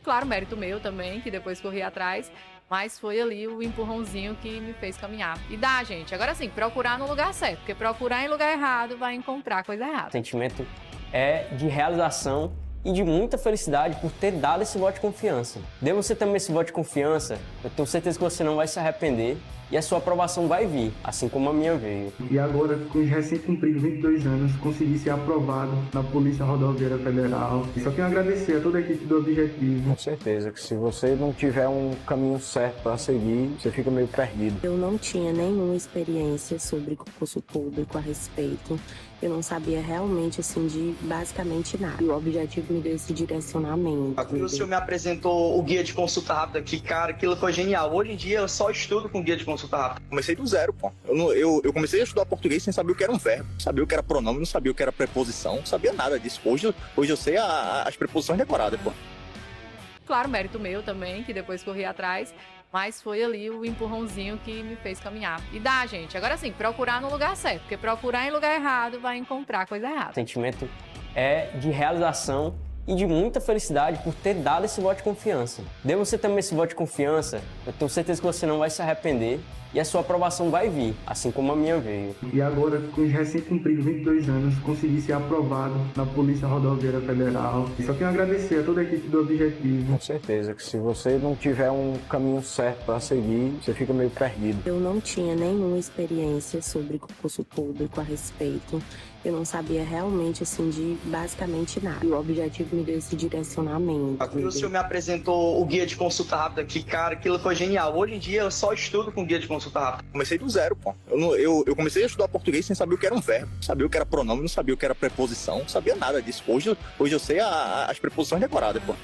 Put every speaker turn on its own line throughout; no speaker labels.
Claro, mérito meu também, que depois corri atrás, mas foi ali o empurrãozinho que me fez caminhar. E dá, gente. Agora sim, procurar no lugar certo, porque procurar em lugar errado vai encontrar coisa
O
errada.
sentimento é de realização e de muita felicidade por ter dado esse voto de confiança. Dê você também esse voto de confiança, eu tenho certeza que você não vai se arrepender e a sua aprovação vai vir, assim como a minha veio.
E agora, com os recém-cumpridos 22 anos, consegui ser aprovado na Polícia Rodoviária Federal. E só tenho a agradecer a toda a equipe do Objetivo.
Com certeza que se você não tiver um caminho certo para seguir, você fica meio perdido.
Eu não tinha nenhuma experiência sobre concurso público a respeito. Eu não sabia realmente, assim, de basicamente nada. E o Objetivo me deu esse direcionamento.
O senhor me apresentou o guia de consulta rápida, que, cara, aquilo foi genial. Hoje em dia eu só estudo com guia de consulta rápida.
Comecei do zero, pô. Eu comecei a estudar português sem saber o que era um verbo, sabia o que era pronome, não sabia o que era preposição, não sabia nada disso. Hoje eu sei as preposições decoradas, pô.
Claro, mérito meu também, que depois corri atrás, mas foi ali o empurrãozinho que me fez caminhar. E dá, gente. Agora sim, procurar no lugar certo, porque procurar em lugar errado vai encontrar coisa errada.
O sentimento é de realização e de muita felicidade por ter dado esse voto de confiança. Dê você também esse voto de confiança, eu tenho certeza que você não vai se arrepender e a sua aprovação vai vir, assim como a minha veio.
E agora, com os recém-cumpridos 22 anos, consegui ser aprovado na Polícia Rodoviária Federal. E só tenho a agradecer a toda a equipe do Objetivo.
Com certeza que se você não tiver um caminho certo para seguir, você fica meio perdido.
Eu não tinha nenhuma experiência sobre concurso público a respeito. Eu não sabia realmente, assim, de basicamente nada. E o Objetivo me deu esse direcionamento.
O senhor me apresentou o guia de consulta rápida, que, cara, aquilo foi genial. Hoje em dia eu só estudo com guia de consulta rápida.
Comecei do zero, pô. Eu comecei a estudar português sem saber o que era um verbo, sabia o que era pronome, não sabia o que era preposição, não sabia nada disso. Hoje eu sei as preposições decoradas, pô.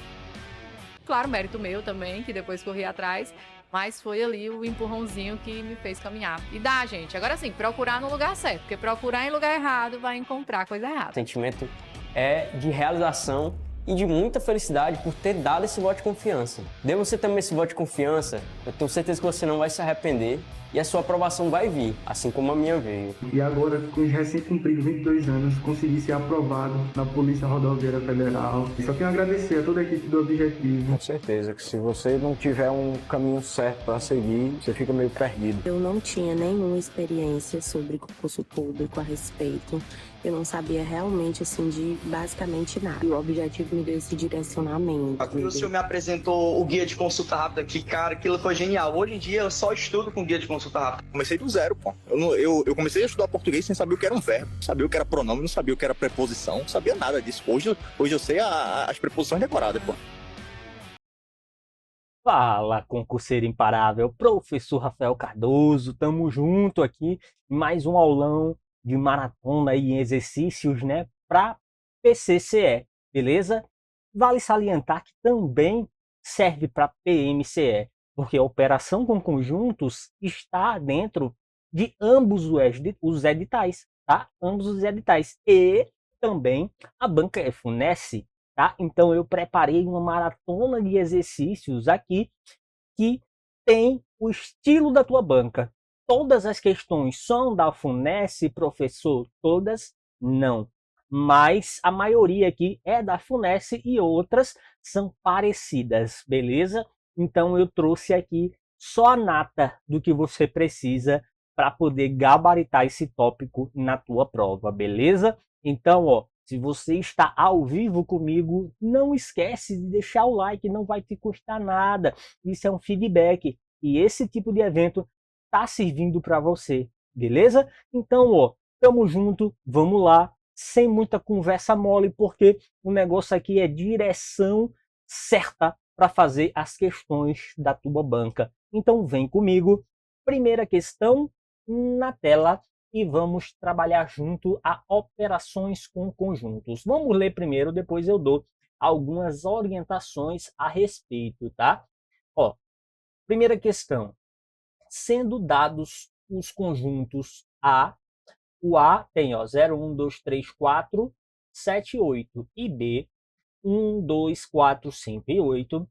Claro, mérito meu também, que depois corri atrás, mas foi ali o empurrãozinho que me fez caminhar. E dá, gente. Agora sim, procurar no lugar certo, porque procurar em lugar errado vai encontrar coisa
O
errada.
sentimento é de realização e de muita felicidade por ter dado esse voto de confiança. Dê você também esse voto de confiança, eu tenho certeza que você não vai se arrepender e a sua aprovação vai vir, assim como a minha veio.
E agora, com os recém-cumpridos 22 anos, consegui ser aprovado na Polícia Rodoviária Federal. E só tenho a agradecer a toda a equipe do Objetivo.
Com certeza que se você não tiver um caminho certo para seguir, você fica meio perdido.
Eu não tinha nenhuma experiência sobre concurso público a respeito. Eu não sabia realmente, assim, de basicamente nada. E o Objetivo me deu esse direcionamento.
O senhor me apresentou o guia de consulta rápida, que, cara, aquilo foi genial. Hoje em dia eu só estudo com guia de consulta rápida.
Comecei do zero, pô. Eu comecei a estudar português sem saber o que era um verbo, sabia o que era pronome, não sabia o que era preposição, não sabia nada disso. Hoje eu sei as preposições decoradas, pô.
Fala, concurseiro imparável, professor Rafael Cardoso, tamo junto aqui em mais um aulão de maratona e exercícios, né, para PCCE, beleza? Vale salientar que também serve para PMCE, porque a operação com conjuntos está dentro de ambos os editais, tá? Ambos os editais e também a banca FUNESC, tá? Então eu preparei uma maratona de exercícios aqui que tem o estilo da tua banca. Todas as questões são da FUNESC, professor? Todas não. Mas a maioria aqui é da FUNESC e outras são parecidas, beleza? Então eu trouxe aqui só a nata do que você precisa para poder gabaritar esse tópico na tua prova, beleza? Então, ó, se você está ao vivo comigo, não esquece de deixar o like, não vai te custar nada. Isso é um feedback e esse tipo de evento está servindo para você, beleza? Então, ó, tamo junto, vamos lá, sem muita conversa mole, porque o negócio aqui é direção certa para fazer as questões da tua banca. Então, vem comigo. Primeira questão na tela e vamos trabalhar junto a operações com conjuntos. Vamos ler primeiro, depois eu dou algumas orientações a respeito, tá? Ó, primeira questão. Sendo dados os conjuntos A, o A tem, ó, 0, 1, 2, 3, 4, 7, 8 e B, 1, 2, 4, 5 e 8,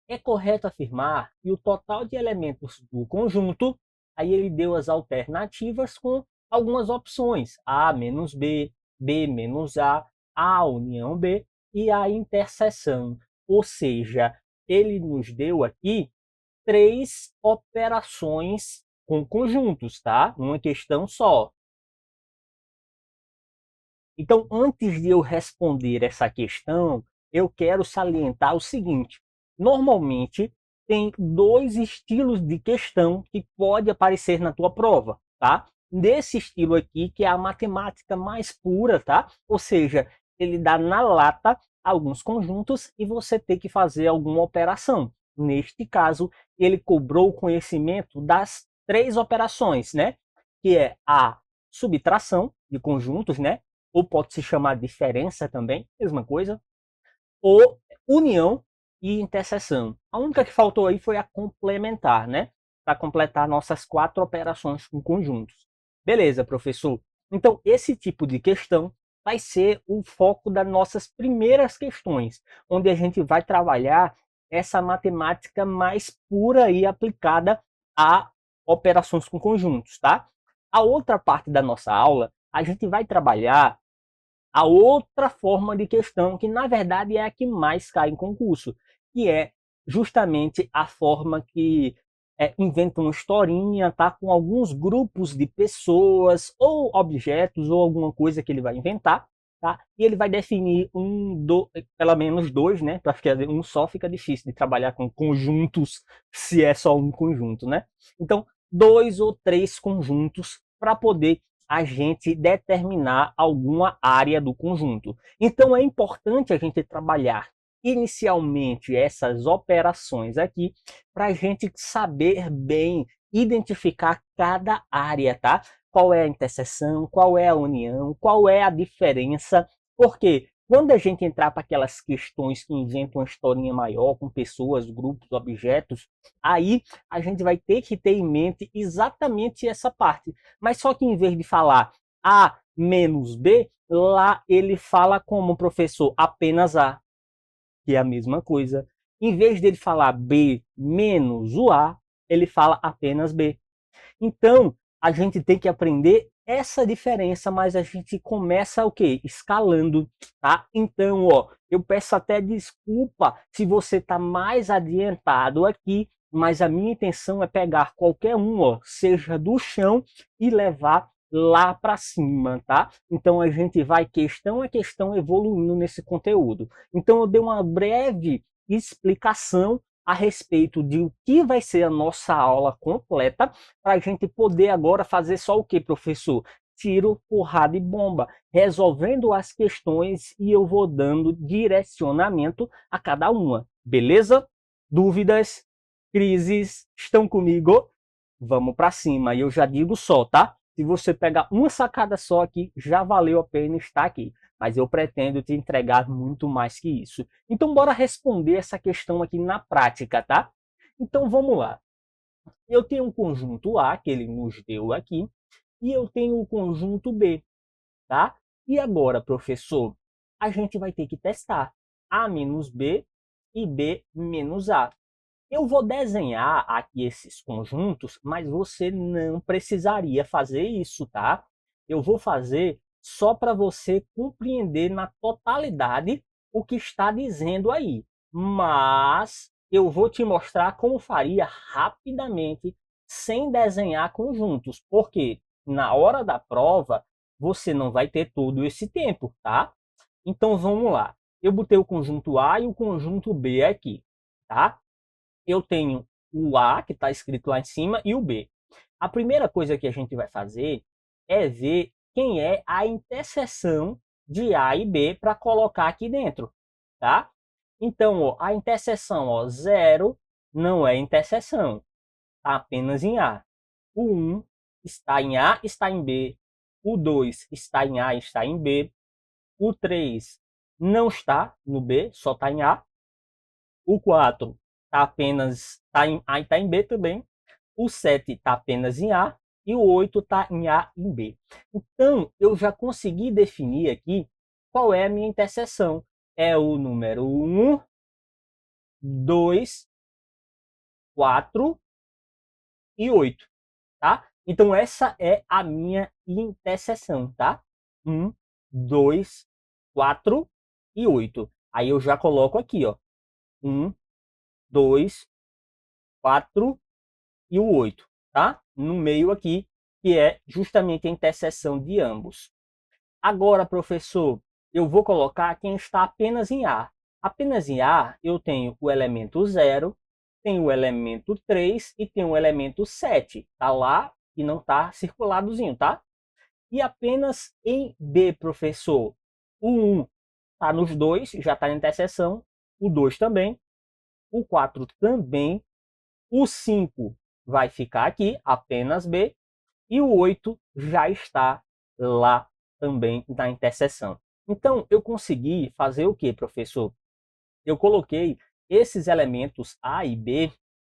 é correto afirmar que o total de elementos do conjunto, aí ele deu as alternativas com algumas opções, A menos B, B menos A união B e a interseção. Ou seja, ele nos deu aqui 3 operações com conjuntos, tá? Uma questão só. Então, antes de eu responder essa questão, eu quero salientar o seguinte. Normalmente, tem 2 estilos de questão que pode aparecer na tua prova, tá? Nesse estilo aqui, que é a matemática mais pura, tá? Ou seja, ele dá na lata alguns conjuntos e você tem que fazer alguma operação. Neste caso, ele cobrou o conhecimento das 3 operações, né? Que é a subtração de conjuntos, né? Ou pode se chamar diferença também, mesma coisa. Ou união e interseção. A única que faltou aí foi a complementar, né? Para completar nossas 4 operações com conjuntos. Beleza, professor. Então, esse tipo de questão vai ser o foco das nossas primeiras questões, onde a gente vai trabalhar essa matemática mais pura e aplicada a operações com conjuntos, tá? A outra parte da nossa aula, a gente vai trabalhar a outra forma de questão, que na verdade é a que mais cai em concurso, que é justamente a forma que inventa uma historinha, tá? Com alguns grupos de pessoas, ou objetos, ou alguma coisa que ele vai inventar, tá? E ele vai definir pelo menos 2, né? Porque um só fica difícil de trabalhar com conjuntos, se é só um conjunto, né? Então, 2 ou 3 conjuntos para poder a gente determinar alguma área do conjunto. Então, é importante a gente trabalhar inicialmente essas operações aqui para a gente saber bem identificar cada área, tá? Qual é a interseção, qual é a união, qual é a diferença, porque quando a gente entrar para aquelas questões que inventam uma historinha maior com pessoas, grupos, objetos, aí a gente vai ter que ter em mente exatamente essa parte. Mas só que em vez de falar A menos B, lá ele fala como, professor, apenas A, que é a mesma coisa. Em vez dele falar B menos o A, ele fala apenas B. Então, a gente tem que aprender essa diferença, mas a gente começa o quê? Escalando, tá? Então, ó, eu peço até desculpa se você tá mais adiantado aqui, mas a minha intenção é pegar qualquer um, ó, seja do chão e levar lá para cima, tá? Então a gente vai questão a questão evoluindo nesse conteúdo. Então eu dei uma breve explicação a respeito de o que vai ser a nossa aula completa, para a gente poder agora fazer só o que, professor? Tiro, porrada e bomba, resolvendo as questões e eu vou dando direcionamento a cada uma, beleza? Dúvidas? Crises? Estão comigo? Vamos para cima. E eu já digo só, tá? Se você pegar uma sacada só aqui, já valeu a pena estar aqui. Mas eu pretendo te entregar muito mais que isso. Então, bora responder essa questão aqui na prática, tá? Então, vamos lá. Eu tenho um conjunto A, que ele nos deu aqui, e eu tenho o conjunto B, tá? E agora, professor, a gente vai ter que testar A menos B e B menos A. Eu vou desenhar aqui esses conjuntos, mas você não precisaria fazer isso, tá? Eu vou fazer só para você compreender na totalidade o que está dizendo aí. Mas eu vou te mostrar como faria rapidamente, sem desenhar conjuntos, porque na hora da prova você não vai ter todo esse tempo, tá? Então vamos lá. Eu botei o conjunto A e o conjunto B aqui, tá? Eu tenho o A, que está escrito lá em cima, e o B. A primeira coisa que a gente vai fazer é ver quem é a interseção de A e B para colocar aqui dentro, tá? Então, ó, a interseção, ó, 0 não é interseção, está apenas em A. O 1 está em A, está em B. O 2 está em A, está em B. O 3 não está no B, só está em A. O 4 está apenas em A e está em B também. O 7 está apenas em A. E o 8 está em A e em B. Então, eu já consegui definir aqui qual é a minha interseção. É o número 1, 2, 4 e 8. Tá? Então, essa é a minha interseção. Tá? 1, 2, 4 e 8. Aí eu já coloco aqui, ó. 1, 2, 4 e o 8, tá? No meio aqui, que é justamente a interseção de ambos. Agora, professor, eu vou colocar quem está apenas em A. Apenas em A, eu tenho o elemento 0, tenho o elemento 3 e tenho o elemento 7. Está lá e não está circuladozinho, tá? E apenas em B, professor, o 1 está nos dois, já está na interseção, o 2 também, o 4 também, o 5 vai ficar aqui, apenas B, e o 8 já está lá também na interseção. Então, eu consegui fazer o que, professor? Eu coloquei esses elementos A e B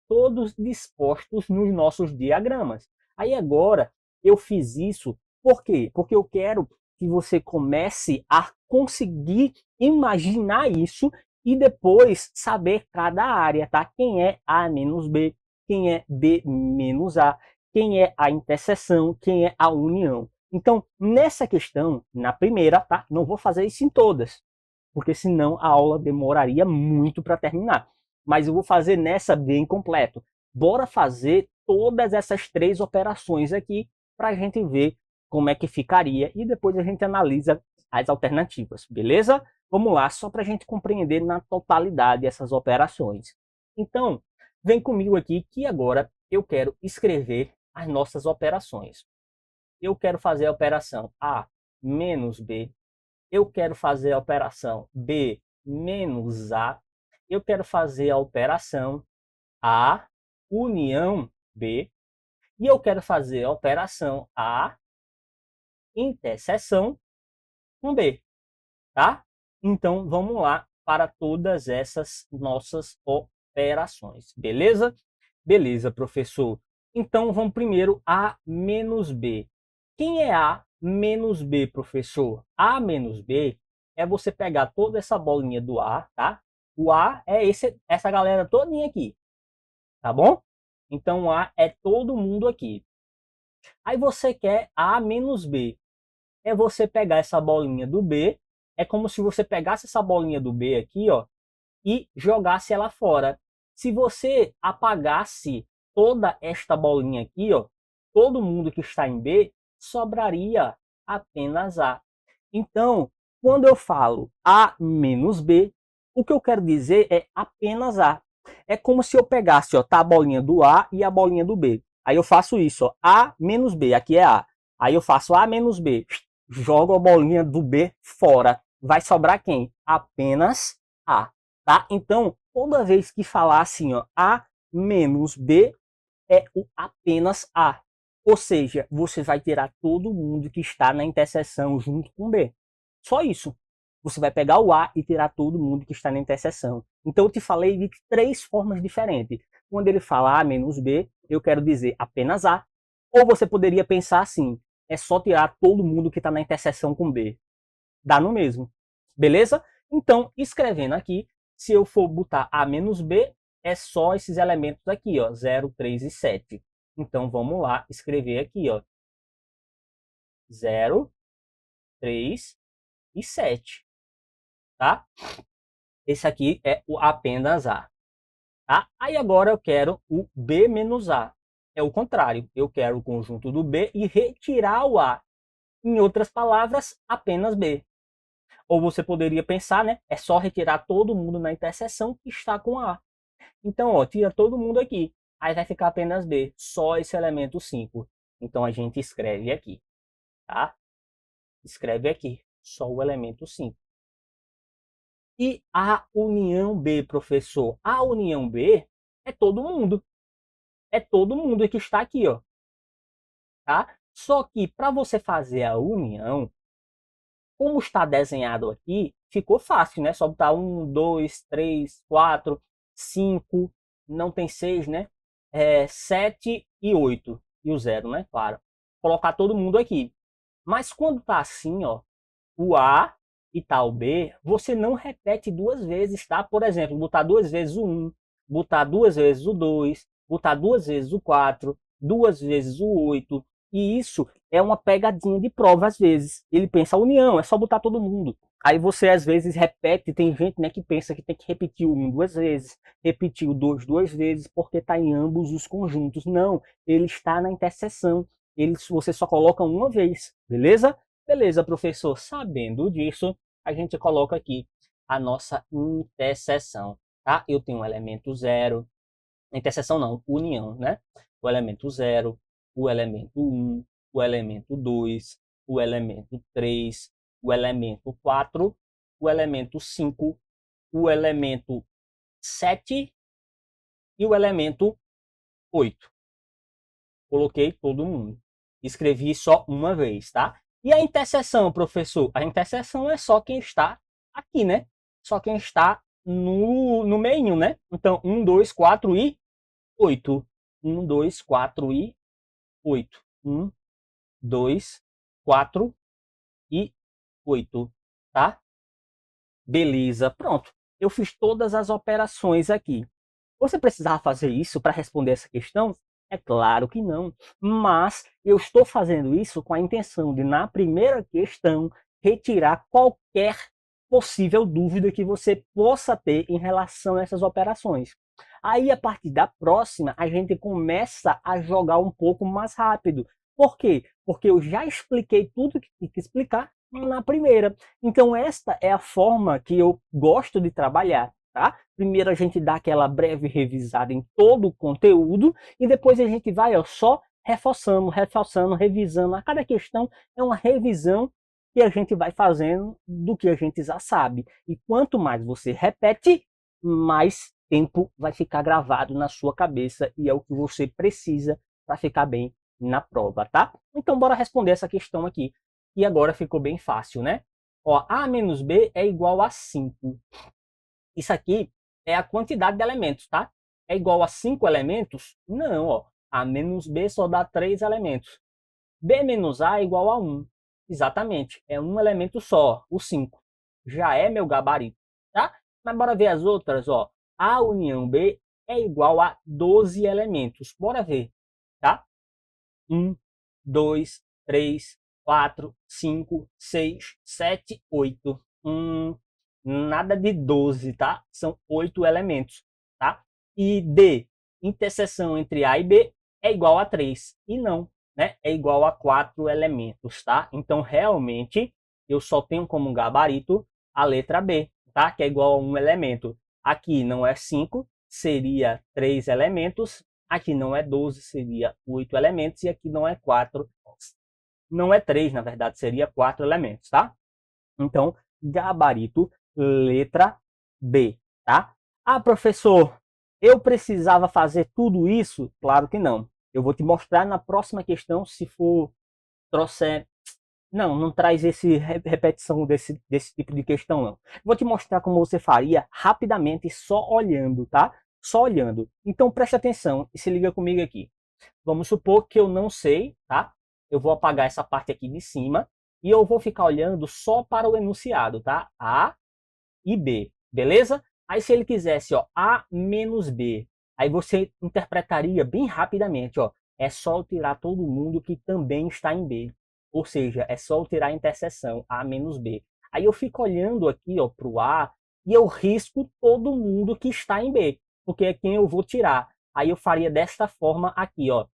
todos dispostos nos nossos diagramas. Aí agora, eu fiz isso, por quê? Porque eu quero que você comece a conseguir imaginar isso e depois saber cada área, tá? Quem é A menos B, quem é B menos A, quem é a interseção, quem é a união. Então, nessa questão, na primeira, tá? Não vou fazer isso em todas, porque senão a aula demoraria muito para terminar. Mas eu vou fazer nessa bem completo. Bora fazer todas essas 3 operações aqui para a gente ver como é que ficaria e depois a gente analisa as alternativas, beleza? Vamos lá, só para a gente compreender na totalidade essas operações. Então, vem comigo aqui que agora eu quero escrever as nossas operações. Eu quero fazer a operação A menos B. Eu quero fazer a operação B menos A. Eu quero fazer a operação A união B. E eu quero fazer a operação A interseção com B, tá? Então, vamos lá para todas essas nossas operações, beleza? Beleza, professor. Então, vamos primeiro A menos B. Quem é A menos B, professor? A menos B é você pegar toda essa bolinha do A, tá? O A é essa galera todinha aqui, tá bom? Então, A é todo mundo aqui. Aí você quer A menos B. É você pegar essa bolinha do B, é como se você pegasse essa bolinha do B aqui, ó, e jogasse ela fora. Se você apagasse toda esta bolinha aqui, ó, todo mundo que está em B, sobraria apenas A. Então, quando eu falo A menos B, o que eu quero dizer é apenas A. É como se eu pegasse, ó, tá, a bolinha do A e a bolinha do B. Aí eu faço isso, ó, A menos B, aqui é A. Aí eu faço A menos B, jogo a bolinha do B fora. Vai sobrar quem? Apenas A, tá? Então, toda vez que falar assim, ó, A menos B, é o apenas A. Ou seja, você vai tirar todo mundo que está na interseção junto com B. Só isso. Você vai pegar o A e tirar todo mundo que está na interseção. Então, eu te falei de 3 formas diferentes. Quando ele fala A menos B, eu quero dizer apenas A. Ou você poderia pensar assim, é só tirar todo mundo que está na interseção com B. Dá no mesmo. Beleza? Então, escrevendo aqui, se eu for botar A menos B, é só esses elementos aqui, ó, 0, 3 e 7. Então, vamos lá escrever aqui, ó, 0, 3 e 7. Tá? Esse aqui é o apenas A. Tá? Aí agora eu quero o B menos A. É o contrário. Eu quero o conjunto do B e retirar o A. Em outras palavras, apenas B. Ou você poderia pensar, né? É só retirar todo mundo na interseção que está com A. Então, ó, tira todo mundo aqui. Aí vai ficar apenas B. Só esse elemento 5. Então, a gente escreve aqui. Tá? Escreve aqui. Só o elemento 5. E a união B, professor? A união B é todo mundo. É todo mundo que está aqui, ó. Tá? Só que para você fazer a união, como está desenhado aqui, ficou fácil, né? Só botar 1, 2, 3, 4, 5, não tem 6, né? 7 e 8. E o 0, né? Claro. Colocar todo mundo aqui. Mas quando tá assim, ó, o A e tá o B, você não repete 2 vezes, tá? Por exemplo, botar 2 vezes o 1, botar 2 vezes o 2, botar 2 vezes o 4, 2 vezes o 8. E isso é uma pegadinha de prova às vezes. Ele pensa, união, é só botar todo mundo. Aí você às vezes repete, tem gente, né, que pensa que tem que repetir o 1 duas vezes, repetir o 2 duas vezes, porque está em ambos os conjuntos. Não, ele está na interseção. Você só coloca uma vez, beleza? Beleza, professor. Sabendo disso, a gente coloca aqui a nossa interseção, tá? Eu tenho o elemento 0, interseção não, união, né? O elemento 0, o elemento 1, o elemento 2, o elemento 3, o elemento 4, o elemento 5, o elemento 7 e o elemento 8. Coloquei todo mundo. Escrevi só uma vez, tá? E a interseção, professor? A interseção é só quem está aqui, né? Só quem está no meio, né? Então, 1, 2, 4 e 8. 1, 2, 4 e 8. 1, 2, 4 e 8, tá? Beleza, pronto. Eu fiz todas as operações aqui. Você precisava fazer isso para responder essa questão? É claro que não. Mas eu estou fazendo isso com a intenção de, na primeira questão, retirar qualquer possível dúvida que você possa ter em relação a essas operações. Aí, a partir da próxima, a gente começa a jogar um pouco mais rápido. Por quê? Porque eu já expliquei tudo que tinha que explicar na primeira. Então, esta é a forma que eu gosto de trabalhar, tá? Primeiro a gente dá aquela breve revisada em todo o conteúdo e depois a gente vai só reforçando, revisando. A cada questão é uma revisão que a gente vai fazendo do que a gente já sabe. E quanto mais você repete, mais tempo vai ficar gravado na sua cabeça e é o que você precisa para ficar bem na prova, tá? Então, bora responder essa questão aqui. E agora ficou bem fácil, né? Ó, A menos B é igual a 5. Isso aqui é a quantidade de elementos, tá? É igual a 5 elementos? Não, ó. A menos B só dá 3 elementos. B menos A é igual a 1. Exatamente, é um elemento só, o 5. Já é meu gabarito, tá? Mas bora ver as outras, ó. A união B é igual a 12 elementos. Bora ver, tá? 1, 2, 3, 4, 5, 6, 7, 8. Nada de 12, tá? São 8 elementos, tá? E D, interseção entre A e B, é igual a 3. E não, né? É igual a 4 elementos, tá? Então, realmente, eu só tenho como gabarito a letra B, tá? Que é igual a 1 elemento. Aqui não é 5, seria 3 elementos. Aqui não é 12, seria 8 elementos. E aqui não é 4, não é 3, na verdade, seria 4 elementos, tá? Então, gabarito, letra B, tá? Ah, professor, eu precisava fazer tudo isso? Claro que não. Eu vou te mostrar na próxima questão, se for trouxer... Não traz esse repetição desse tipo de questão, não. Vou te mostrar como você faria rapidamente, só olhando, tá? Só olhando. Então, preste atenção e se liga comigo aqui. Vamos supor que eu não sei, tá? Eu vou apagar essa parte aqui de cima e eu vou ficar olhando só para o enunciado, tá? A e B, beleza? Aí se ele quisesse, ó, A menos B, aí você interpretaria bem rapidamente, ó, é só eu tirar todo mundo que também está em B. Ou seja, é só eu tirar a interseção A menos B. Aí eu fico olhando aqui, ó, para o A e eu risco todo mundo que está em B, porque é quem eu vou tirar. Aí eu faria desta forma aqui, ó.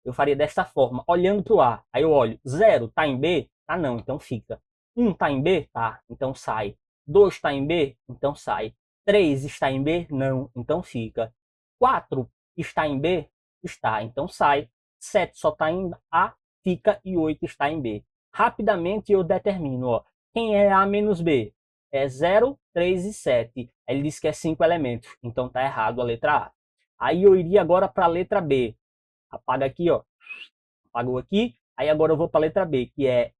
Eu faria desta forma, olhando para o A. Aí eu olho, 0 está em B? Tá não, então fica. 1 está em B? Tá, então sai. 2 está em B? Então sai. 3 está em B? Não, então fica. 4 está em B? Está, então sai. 7 só está em A, fica, e 8 está em B. Rapidamente eu determino, ó, quem é A menos B? É 0, 3 e 7. Ele diz que é 5 elementos, então tá errado a letra A. Aí eu iria agora para a letra B. Apaga aqui, ó. Apagou aqui. Aí agora eu vou para a letra B, que é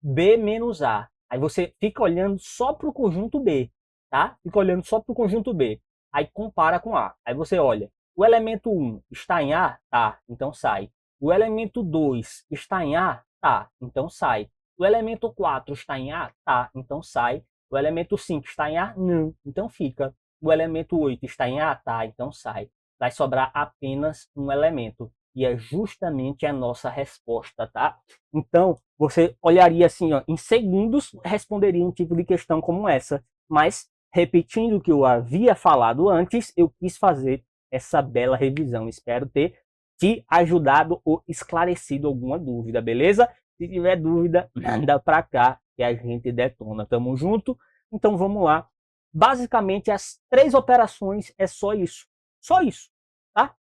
B menos A. Aí você fica olhando só para o conjunto B, tá? Fica olhando só para o conjunto B. Aí compara com A. Aí você olha, o elemento 1 está em A? Tá, então sai. O elemento 2 está em A? Tá, então sai. O elemento 4 está em A? Tá, então sai. O elemento 5 está em A? Não, então fica. O elemento 8 está em A? Tá, então sai. Vai sobrar apenas um elemento. E é justamente a nossa resposta, tá? Então, você olharia assim, ó, em segundos, responderia um tipo de questão como essa. Mas, repetindo o que eu havia falado antes, eu quis fazer essa bela revisão. Espero ter te ajudado ou esclarecido alguma dúvida, beleza? Se tiver dúvida, manda pra cá que a gente detona. Tamo junto? Então, vamos lá. Basicamente, as 3 operações é só isso. Só isso, tá?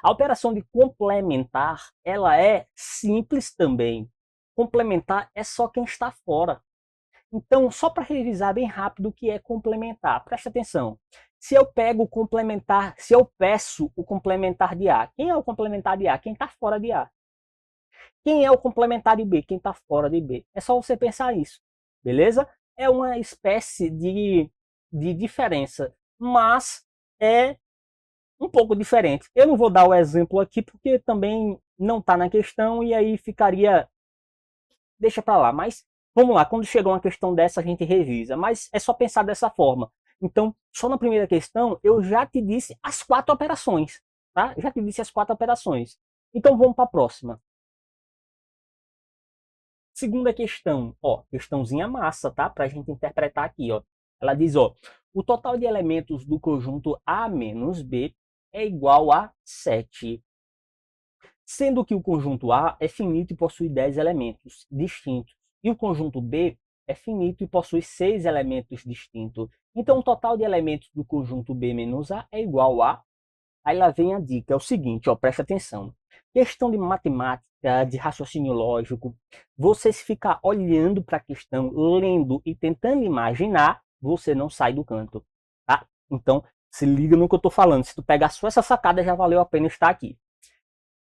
A operação de complementar, ela é simples também. Complementar é só quem está fora. Então, só para revisar bem rápido o que é complementar, presta atenção. Se eu pego o complementar, se eu peço o complementar de A, quem é o complementar de A? Quem está fora de A. Quem é o complementar de B? Quem está fora de B. É só você pensar isso, beleza? É uma espécie de diferença, mas é um pouco diferente. Eu não vou dar o exemplo aqui porque também não está na questão e aí ficaria... Deixa para lá, mas vamos lá, quando chegar uma questão dessa a gente revisa, mas é só pensar dessa forma. Então, só na primeira questão eu já te disse as 4 operações, tá? Já te disse as 4 operações. Então vamos para a próxima. Segunda questão, ó, questãozinha massa, tá? Para a gente interpretar aqui, ó. Ela diz, ó, o total de elementos do conjunto A menos B é igual a 7. Sendo que o conjunto A é finito e possui 10 elementos distintos. E o conjunto B é finito e possui 6 elementos distintos. Então, o total de elementos do conjunto B menos A é igual a... Aí lá vem a dica, é o seguinte, ó, presta atenção. Questão de matemática, de raciocínio lógico, você se ficar olhando para a questão, lendo e tentando imaginar, você não sai do canto, tá? Então, se liga no que eu estou falando. Se tu pegar só essa sacada, já valeu a pena estar aqui.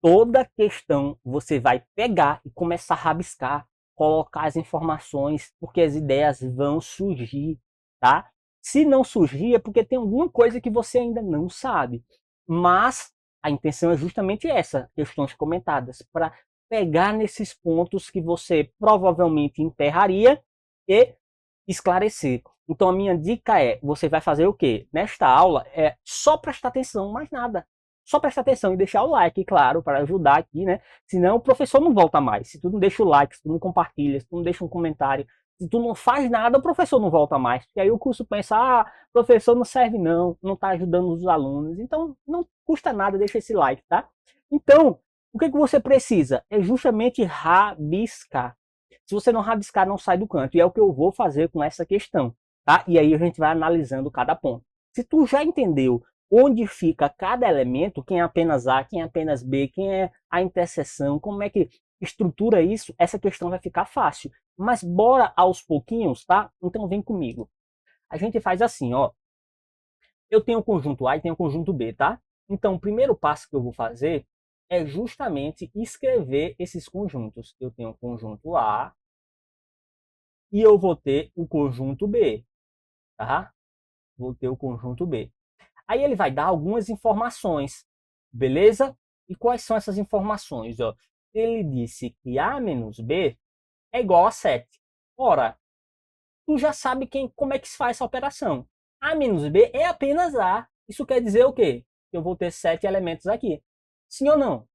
Toda questão você vai pegar e começar a rabiscar, colocar as informações, porque as ideias vão surgir, tá? Se não surgir é porque tem alguma coisa que você ainda não sabe. Mas a intenção é justamente essa, questões comentadas, para pegar nesses pontos que você provavelmente emperraria e esclarecer. Então a minha dica é, você vai fazer o quê? Nesta aula é só prestar atenção, mais nada. Só prestar atenção e deixar o like, claro, para ajudar aqui, né? Senão o professor não volta mais. Se tu não deixa o like, se tu não compartilha, se tu não deixa um comentário, se tu não faz nada, o professor não volta mais. Porque aí o curso pensa, ah, professor não serve não, não está ajudando os alunos. Então não custa nada, deixa esse like, tá? Então, o que você precisa? É justamente rabiscar. Se você não rabiscar, não sai do canto. E é o que eu vou fazer com essa questão, tá? E aí a gente vai analisando cada ponto. Se tu já entendeu onde fica cada elemento, quem é apenas A, quem é apenas B, quem é a interseção, como é que estrutura isso, essa questão vai ficar fácil. Mas bora aos pouquinhos, tá? Então vem comigo. A gente faz assim, ó. Eu tenho o conjunto A e tenho o conjunto B, tá? Então o primeiro passo que eu vou fazer é justamente escrever esses conjuntos. Eu tenho o conjunto A e eu vou ter o conjunto B, tá? Vou ter o conjunto B. Aí ele vai dar algumas informações, beleza? E quais são essas informações? Ó? Ele disse que A menos B é igual a 7. Ora, tu já sabe como é que se faz essa operação. A menos B é apenas A. Isso quer dizer o quê? Que eu vou ter 7 elementos aqui. Sim ou não?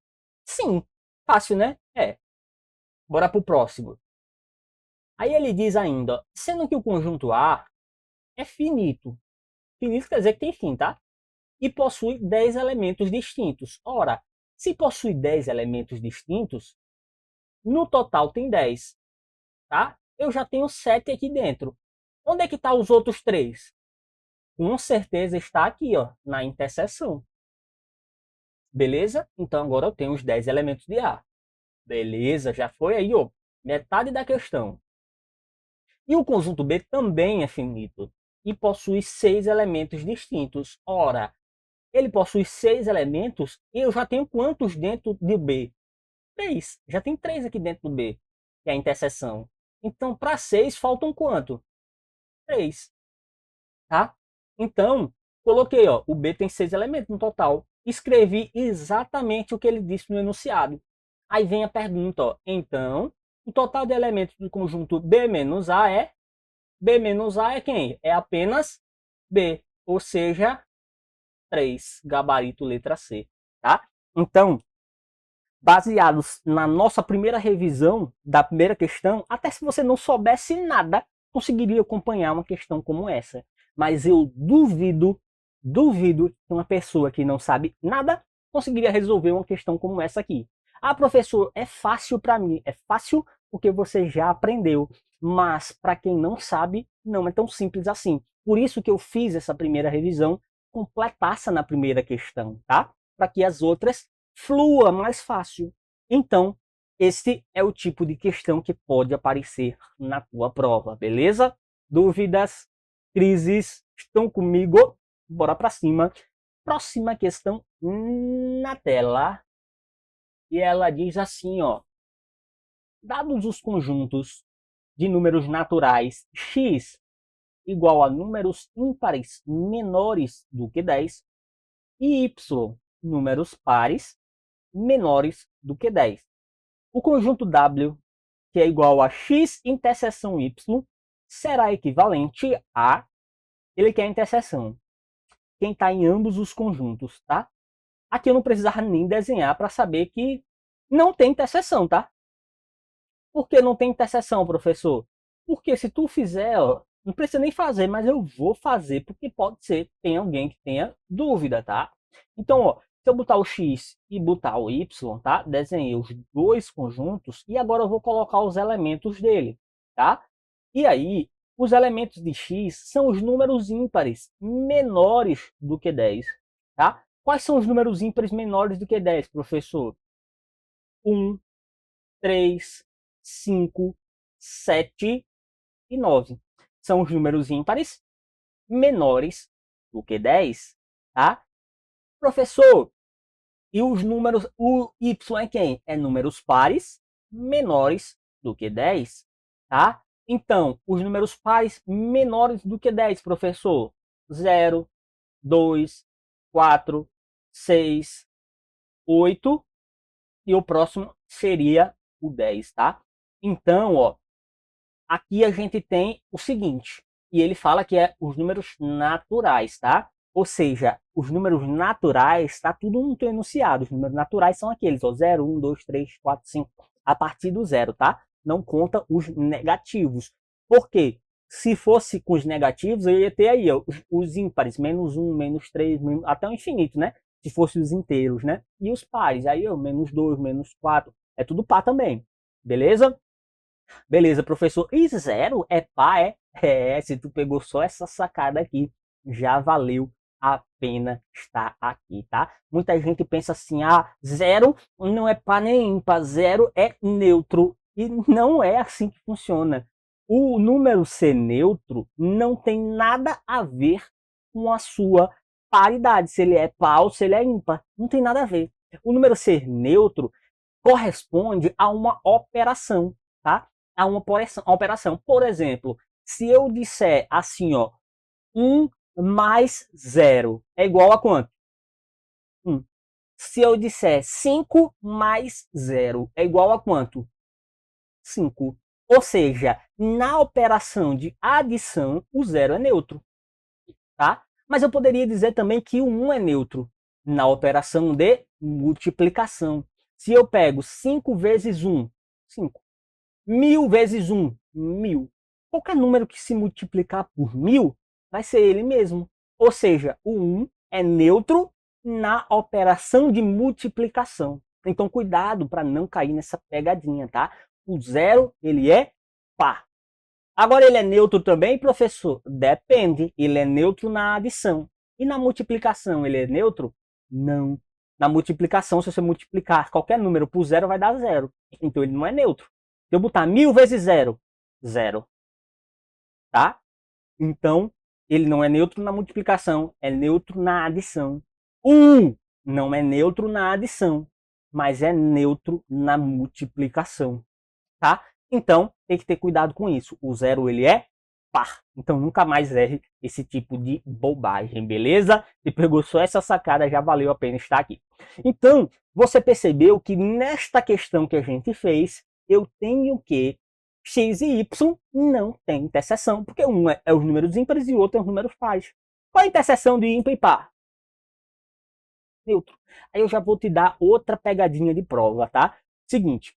Sim. Fácil, né? É. Bora pro próximo. Aí ele diz ainda, sendo que o conjunto A é finito. Finito quer dizer que tem fim, tá? E possui 10 elementos distintos. Ora, se possui 10 elementos distintos, no total tem 10, tá? Eu já tenho 7 aqui dentro. Onde é que estão os outros 3? Com certeza está aqui, ó, na interseção. Beleza? Então agora eu tenho os 10 elementos de A. Beleza, já foi aí, ó, metade da questão. E o conjunto B também é finito e possui 6 elementos distintos. Ora, ele possui 6 elementos e eu já tenho quantos dentro do B? 3. Já tem 3 aqui dentro do B, que é a interseção. Então, para 6, faltam quanto? 3. Tá? Então, coloquei, ó, o B tem 6 elementos no total. Escrevi exatamente o que ele disse no enunciado. Aí vem a pergunta, ó. Então, o total de elementos do conjunto B menos A é... B menos A é quem? É apenas B, ou seja, 3, gabarito letra C, tá? Então, baseados na nossa primeira revisão da primeira questão, até se você não soubesse nada, conseguiria acompanhar uma questão como essa. Mas eu duvido que uma pessoa que não sabe nada conseguiria resolver uma questão como essa aqui. Ah, professor, é fácil para mim. É fácil porque você já aprendeu. Mas para quem não sabe, não é tão simples assim. Por isso que eu fiz essa primeira revisão, completasse na primeira questão, tá? Para que as outras flua mais fácil. Então, esse é o tipo de questão que pode aparecer na tua prova, beleza? Dúvidas? Crises? Estão comigo? Bora para cima. Próxima questão na tela. E ela diz assim, ó. Dados os conjuntos de números naturais x igual a números ímpares menores do que 10 e y, números pares menores do que 10. O conjunto W, que é igual a x interseção y, será equivalente a... Ele quer a interseção. Quem está em ambos os conjuntos, tá? Aqui eu não precisava nem desenhar para saber que não tem interseção, tá? Por que não tem interseção, professor? Porque se tu fizer, ó, não precisa nem fazer, mas eu vou fazer, porque pode ser que tenha alguém que tenha dúvida, tá? Então, ó, se eu botar o x e botar o y, tá? Desenhei os dois conjuntos e agora eu vou colocar os elementos dele, tá? E aí, os elementos de x são os números ímpares menores do que 10, tá? Quais são os números ímpares menores do que 10, professor? 1, 3, 5, 7 e 9. São os números ímpares menores do que 10, tá? Professor, e os números, o y é quem? É números pares menores do que 10, tá? Então, os números pares menores do que 10, professor? 0, 2, 4, 6, 8 e o próximo seria o 10, tá? Então, ó, aqui a gente tem o seguinte, e ele fala que é os números naturais, tá? Ou seja, os números naturais, tá tudo muito enunciado. Os números naturais são aqueles, ó, 0, 1, 2, 3, 4, 5, a partir do 0, tá? Não conta os negativos. Por quê? Se fosse com os negativos, eu ia ter aí, ó, os ímpares, menos 1, menos 3, até o infinito, né? Se fosse os inteiros, né? E os pares, aí, ó, menos 2, menos 4, é tudo par também, beleza? Beleza, professor. E 0 é par, é? É, se tu pegou só essa sacada aqui, já valeu a pena estar aqui, tá? Muita gente pensa assim, ah, 0 não é par nem ímpar, 0 é neutro. E não é assim que funciona. O número ser neutro não tem nada a ver com a sua paridade, se ele é par ou se ele é ímpar. Não tem nada a ver. O número ser neutro corresponde a uma operação, tá? A uma operação. Por exemplo, se eu disser assim, ó, 1 mais 0 é igual a quanto? 1. Se eu disser 5 mais 0 é igual a quanto? 5. Ou seja, na operação de adição, o 0 é neutro, tá? Mas eu poderia dizer também que o 1 é neutro na operação de multiplicação. Se eu pego 5 vezes 1, 5. 1000 vezes 1, 1000. Qualquer número que se multiplicar por 1000 vai ser ele mesmo. Ou seja, o 1 é neutro na operação de multiplicação. Então, cuidado para não cair nessa pegadinha, tá? O 0, ele é par. Agora, ele é neutro também, professor? Depende. Ele é neutro na adição. E na multiplicação, ele é neutro? Não. Na multiplicação, se você multiplicar qualquer número por 0, vai dar 0. Então, ele não é neutro. Se eu botar 1000 vezes 0, 0. Tá? Então, ele não é neutro na multiplicação, é neutro na adição. 1 não é neutro na adição, mas é neutro na multiplicação. Tá? Então, tem que ter cuidado com isso. O 0, ele é par. Então, nunca mais erre esse tipo de bobagem, beleza? Se pegou só essa sacada, já valeu a pena estar aqui. Então, você percebeu que nesta questão que a gente fez, eu tenho que x e y não tem interseção, porque um é os números ímpares e o outro é os números pares. Qual é a interseção de ímpar e par? neutro. Aí eu já vou te dar outra pegadinha de prova, tá? Seguinte,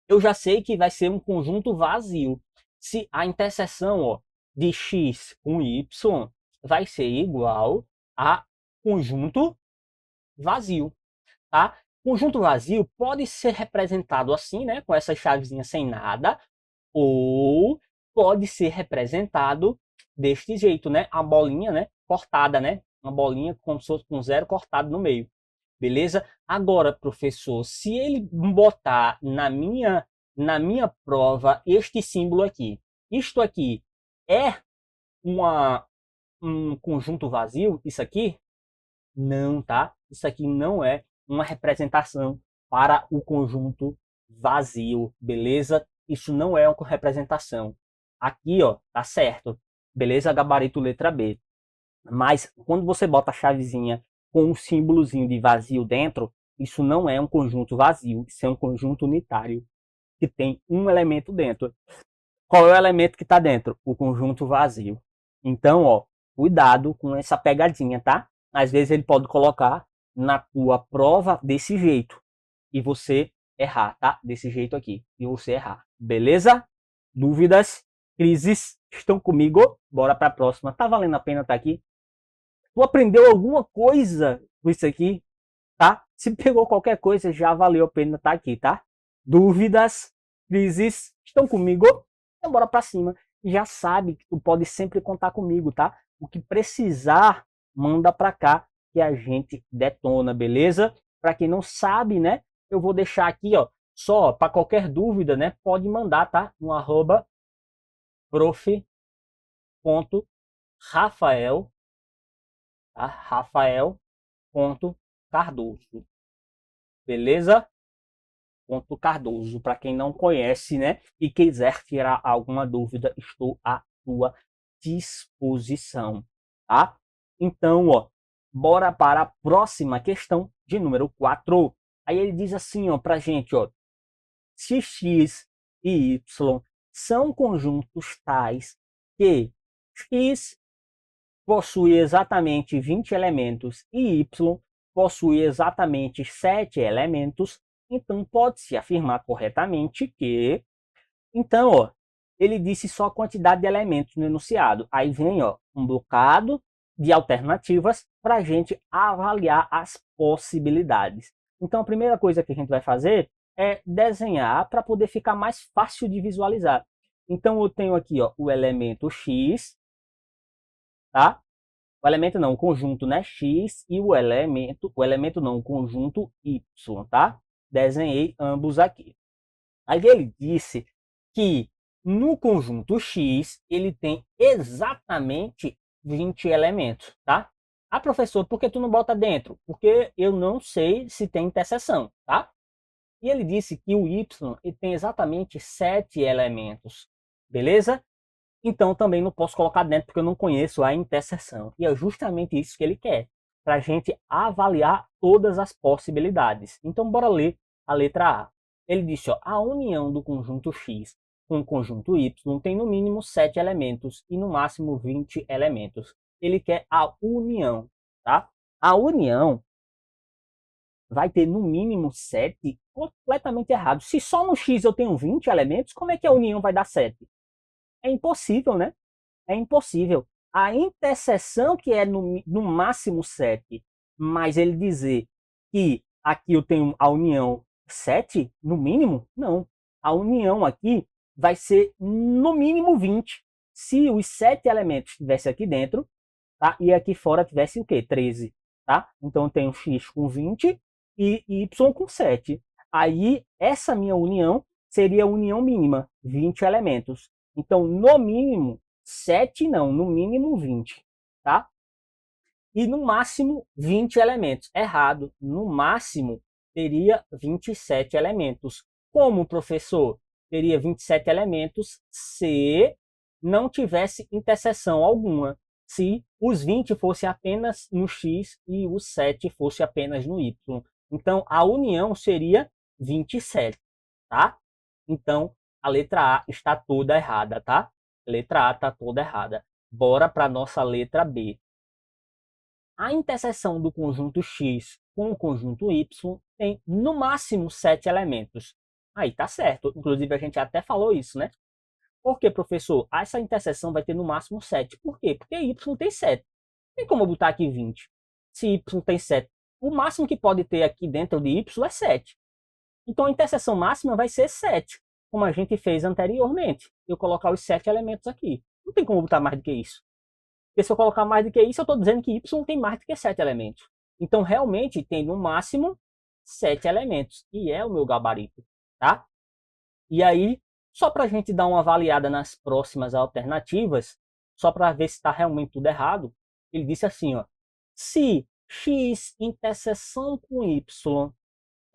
eu já sei que vai ser um conjunto vazio. Se a interseção, ó, de x com y vai ser igual a conjunto vazio, tá? Conjunto vazio pode ser representado assim, né, com essa chavezinha sem nada, ou pode ser representado deste jeito, né, a bolinha, né, cortada, né, uma bolinha como se fosse com zero cortado no meio, beleza? Agora, professor, se ele botar na minha prova este símbolo aqui, isto aqui é um conjunto vazio, isso aqui? Não, tá? Isso aqui não é uma representação para o conjunto vazio, beleza? Isso não é uma representação. Aqui, ó, tá certo. Beleza? Gabarito letra B. Mas quando você bota a chavezinha com um símbolozinho de vazio dentro, isso não é um conjunto vazio, isso é um conjunto unitário que tem um elemento dentro. Qual é o elemento que está dentro? O conjunto vazio. Então, ó, cuidado com essa pegadinha, tá? Às vezes ele pode colocar na tua prova desse jeito e você errar, tá? Desse jeito aqui e você errar. Beleza? Dúvidas? Crises? Estão comigo? Bora para a próxima. Tá valendo a pena estar aqui? Tu aprendeu alguma coisa com isso aqui? Tá? Se pegou qualquer coisa, já valeu a pena estar aqui, tá? Dúvidas? Crises? Estão comigo? Então bora para cima. Já sabe que tu pode sempre contar comigo, tá? O que precisar, manda para cá que a gente detona, beleza? Para quem não sabe, né? Eu vou deixar aqui, ó, só para qualquer dúvida, né? Pode mandar, tá? No arroba prof.rafael, tá? Rafael.cardoso. Beleza? Ponto Cardoso, para quem não conhece, né? E quiser tirar alguma dúvida, estou à sua disposição, tá? Então, ó, bora para a próxima questão de número 4. Aí ele diz assim, ó, pra gente, ó, se x e y são conjuntos tais que x possui exatamente 20 elementos e y possui exatamente 7 elementos, então pode-se afirmar corretamente que... Então, ó, ele disse só a quantidade de elementos no enunciado. Aí vem, ó, um bocado de alternativas para a gente avaliar as possibilidades. Então, a primeira coisa que a gente vai fazer é desenhar para poder ficar mais fácil de visualizar. Então, eu tenho aqui, ó, o elemento x, tá? O elemento não, o conjunto, né? X e o elemento não, o conjunto y, tá? Desenhei ambos aqui. Aí ele disse que no conjunto X ele tem exatamente 20 elementos, tá? Ah, professor, por que tu não bota dentro? Porque eu não sei se tem interseção, tá? E ele disse que o Y ele tem exatamente 7 elementos, beleza? Então também não posso colocar dentro porque eu não conheço a interseção. E é justamente isso que ele quer, para a gente avaliar todas as possibilidades. Então bora ler a letra A. Ele disse, ó, a união do conjunto X com o conjunto Y tem no mínimo 7 elementos e no máximo 20 elementos. Ele quer a união, tá? A união vai ter no mínimo 7, completamente errado. Se só no X eu tenho 20 elementos, como é que a união vai dar 7? É impossível, né? É impossível. A interseção que é no máximo 7, mas ele dizer que aqui eu tenho a união 7, no mínimo, não. A união aqui vai ser no mínimo 20. Se os 7 elementos estivessem aqui dentro, tá? E aqui fora tivesse o quê? 13, tá? Então eu tenho x com 20 e y com 7. Aí essa minha união seria a união mínima, 20 elementos. Então no mínimo 7 não, no mínimo 20, tá? E no máximo 20 elementos. Errado, no máximo teria 27 elementos. Como, professor? Teria 27 elementos se não tivesse interseção alguma. Se os 20 fosse apenas no X e os 7 fosse apenas no Y. Então, a união seria 27, tá? Então, a letra A está toda errada, tá? A letra A está toda errada. Bora para a nossa letra B. A interseção do conjunto X com o conjunto Y tem no máximo 7 elementos. Aí tá certo, inclusive a gente até falou isso, né? Por que, professor? Essa interseção vai ter no máximo 7. Por quê? Porque Y tem 7. Tem como eu botar aqui 20. Se Y tem 7, o máximo que pode ter aqui dentro de Y é 7. Então a interseção máxima vai ser 7, como a gente fez anteriormente. Eu colocar os 7 elementos aqui. Não tem como botar mais do que isso. Porque se eu colocar mais do que isso, eu estou dizendo que Y tem mais do que 7 elementos. Então realmente tem no máximo 7 elementos. E é o meu gabarito. Tá? E aí, só para a gente dar uma avaliada nas próximas alternativas, só para ver se está realmente tudo errado, ele disse assim, ó, se X interseção com Y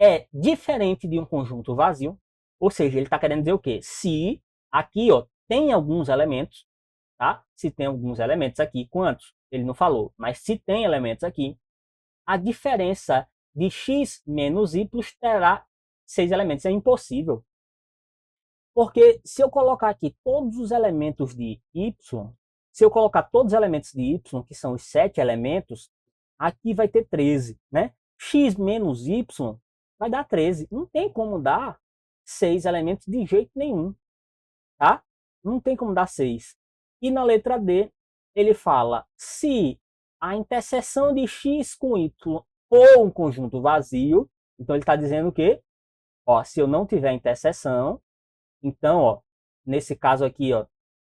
é diferente de um conjunto vazio, ou seja, ele está querendo dizer o quê? Se aqui ó, tem alguns elementos, tá? Se tem alguns elementos aqui, quantos? Ele não falou, mas se tem elementos aqui, a diferença de X menos Y terá 6 elementos. É impossível. Porque se eu colocar aqui todos os elementos de Y, se eu colocar todos os elementos de Y, que são os 7 elementos, aqui vai ter 13, né? X menos Y vai dar 13. Não tem como dar 6 elementos de jeito nenhum, tá? Não tem como dar 6. E na letra D, ele fala, se a interseção de X com Y for um conjunto vazio, então ele está dizendo o quê? Ó, se eu não tiver interseção, então, ó, nesse caso aqui, ó,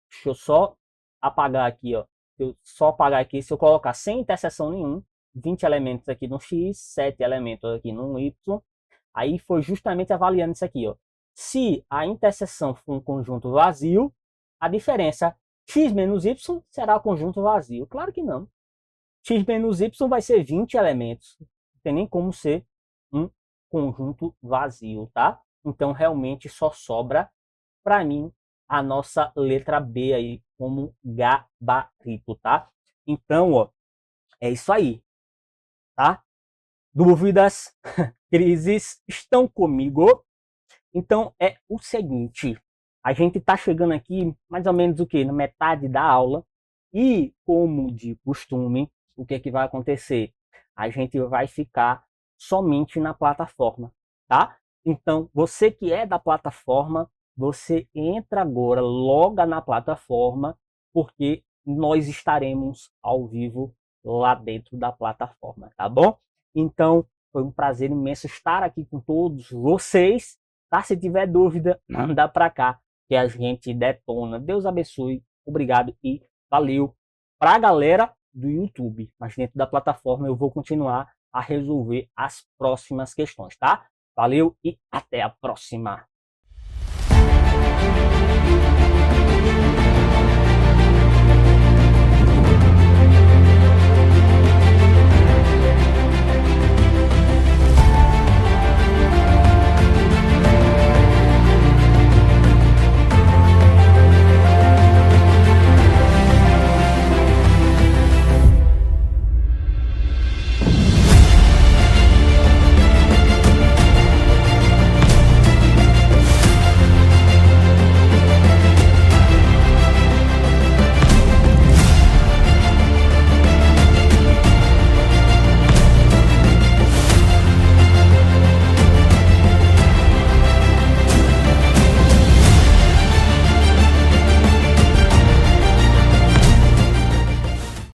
deixa eu só apagar aqui, ó. Eu só apagar aqui, se eu colocar sem interseção nenhum, 20 elementos aqui no X, 7 elementos aqui no Y, aí foi justamente avaliando isso aqui, ó. Se a interseção for um conjunto vazio, a diferença X menos Y será o conjunto vazio. Claro que não. X menos Y vai ser 20 elementos. Não tem nem como ser um conjunto vazio, tá? Então, realmente, só sobra, para mim, a nossa letra B aí, como gabarito, tá? Então, ó, é isso aí, tá? Dúvidas, crises, estão comigo? Então, é o seguinte, a gente tá chegando aqui, mais ou menos o quê? Na metade da aula, e, como de costume, o que é que vai acontecer? A gente vai ficar somente na plataforma, tá? Então, você que é da plataforma, você entra agora, loga na plataforma, porque nós estaremos ao vivo lá dentro da plataforma, tá bom? Então, foi um prazer imenso estar aqui com todos vocês, tá? Se tiver dúvida, manda para cá, que a gente detona. Deus abençoe, obrigado e valeu. Para a galera do YouTube, mas dentro da plataforma eu vou continuar a resolver as próximas questões, tá? Valeu e até a próxima!